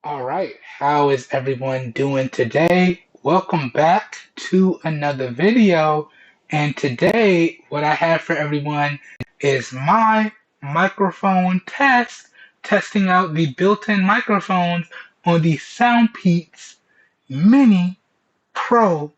All right, how is everyone doing today? Welcome back to another video. And today, what I have for everyone is my microphone test, testing out the built-in microphones on the SoundPEATS Mini Pro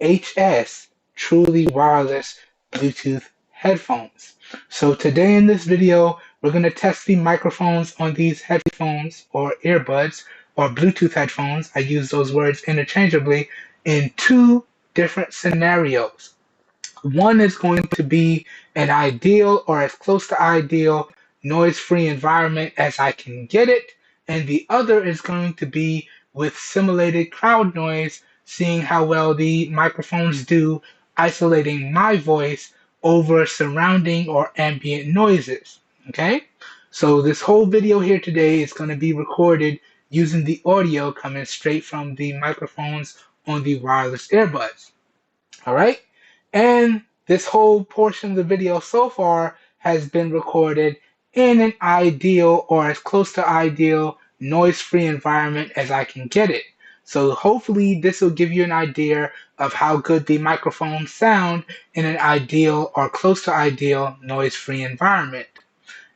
HS truly wireless Bluetooth headphones. So today in this video, we're going to test the microphones on these headphones or earbuds or Bluetooth headphones. I use those words interchangeably in two different scenarios. One is going to be an ideal or as close to ideal noise-free environment as I can get it, and the other is going to be with simulated crowd noise, seeing how well the microphones do isolating my voice over surrounding or ambient noises. Okay? So this whole video here today is going to be recorded using the audio coming straight from the microphones on the wireless earbuds. All right. And this whole portion of the video so far has been recorded in an ideal or as close to ideal noise-free environment as I can get it. So hopefully this will give you an idea of how good the microphones sound in an ideal or close to ideal noise-free environment.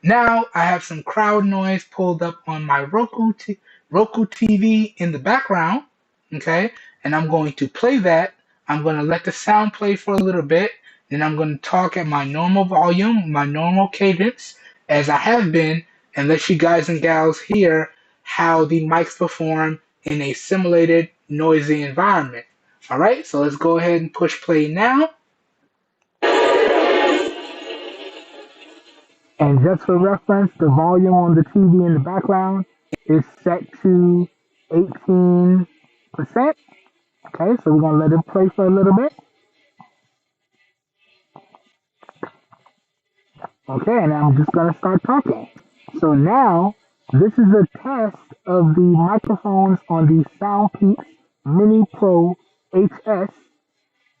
Now I have some crowd noise pulled up on my Roku TV in the background, okay? And I'm going to play that. I'm going to let the sound play for a little bit. Then I'm going to talk at my normal volume, my normal cadence, as I have been, and let you guys and gals hear how the mics perform in a simulated noisy environment. All right, so let's go ahead and push play now. And just for reference, the volume on the TV in the background is set to 18%. Okay, so we're going to let it play for a little bit. Okay, and I'm just going to start talking. So now, this is a test of the microphones on the SoundPEATS Mini Pro HS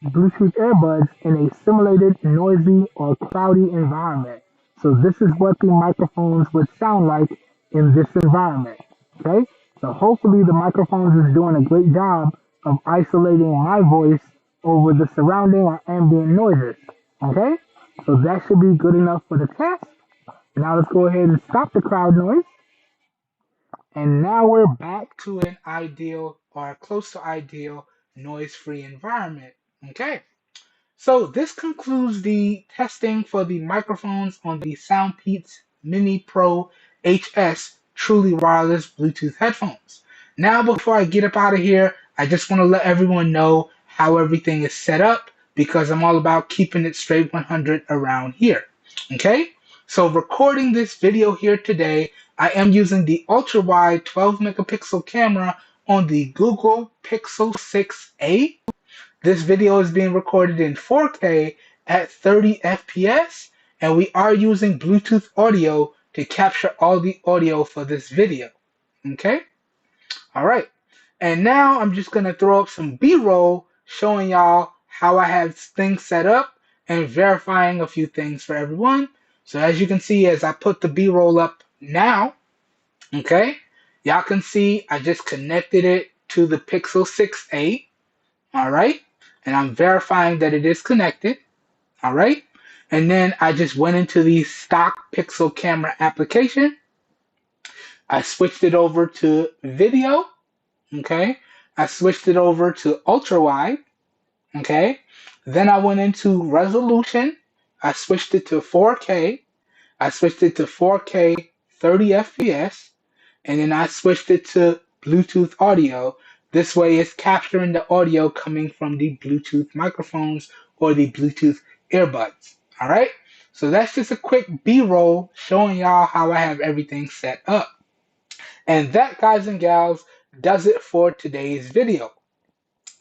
Bluetooth earbuds in a simulated noisy or cloudy environment. So this is what the microphones would sound like in this environment. Okay? So hopefully the microphones is doing a great job of isolating my voice over the surrounding or ambient noises. Okay? So that should be good enough for the test. Now let's go ahead and stop the crowd noise. And now we're back to an ideal or close to ideal noise-free environment. Okay. So this concludes the testing for the microphones on the SoundPEATS Mini Pro HS truly wireless Bluetooth headphones. Now before I get up out of here, I just want to let everyone know how everything is set up because I'm all about keeping it straight 100 around here. Okay? So recording this video here today, I am using the ultra-wide 12 megapixel camera on the Google Pixel 6a. This video is being recorded in 4K at 30 FPS, and we are using Bluetooth audio to capture all the audio for this video. Okay? All right. And now I'm just going to throw up some B-roll showing y'all how I have things set up and verifying a few things for everyone. So as you can see, as I put the B-roll up now, okay, y'all can see I just connected it to the Pixel 6a. All right. And I'm verifying that it is connected. All right. And then I just went into the stock Pixel camera application. I switched it over to video. Okay. I switched it over to ultra wide. Okay. Then I went into resolution. I switched it to 4K. I switched it to 4K 30 FPS. And then I switched it to Bluetooth audio. This way it's capturing the audio coming from the Bluetooth microphones or the Bluetooth earbuds. All right. So that's just a quick B-roll showing y'all how I have everything set up. And that, guys and gals, does it for today's video.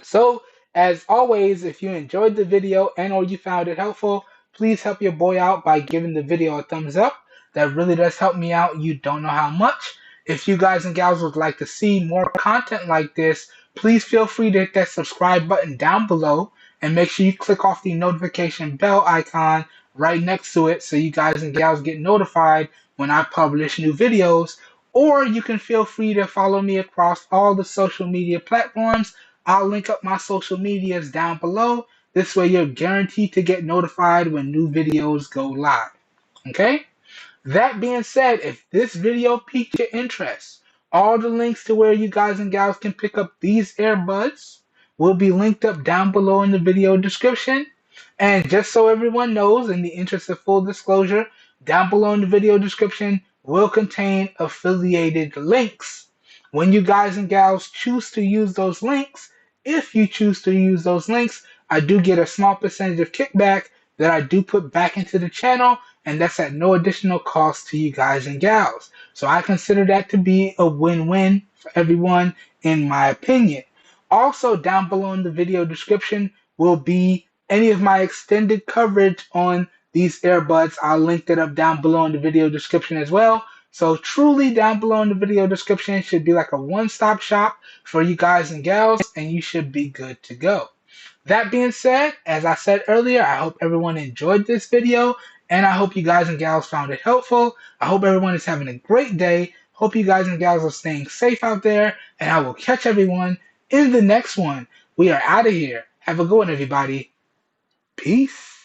So as always, if you enjoyed the video and or you found it helpful, please help your boy out by giving the video a thumbs up. That really does help me out. You don't know how much. If you guys and gals would like to see more content like this, please feel free to hit that subscribe button down below and make sure you click off the notification bell icon right next to it so you guys and gals get notified when I publish new videos. Or you can feel free to follow me across all the social media platforms. I'll link up my social medias down below. This way you're guaranteed to get notified when new videos go live. Okay? That being said, if this video piqued your interest, all the links to where you guys and gals can pick up these earbuds will be linked up down below in the video description. And just so everyone knows, in the interest of full disclosure, down below in the video description will contain affiliated links. When you guys and gals choose to use those links, if you choose to use those links, I do get a small percentage of kickback that I do put back into the channel, and that's at no additional cost to you guys and gals. So I consider that to be a win-win for everyone, in my opinion. Also, down below in the video description will be any of my extended coverage on these earbuds. I'll link that up down below in the video description as well. So truly down below in the video description should be like a one-stop shop for you guys and gals, and you should be good to go. That being said, as I said earlier, I hope everyone enjoyed this video, and I hope you guys and gals found it helpful. I hope everyone is having a great day. Hope you guys and gals are staying safe out there, and I will catch everyone in the next one. We are out of here. Have a good one, everybody. Peace.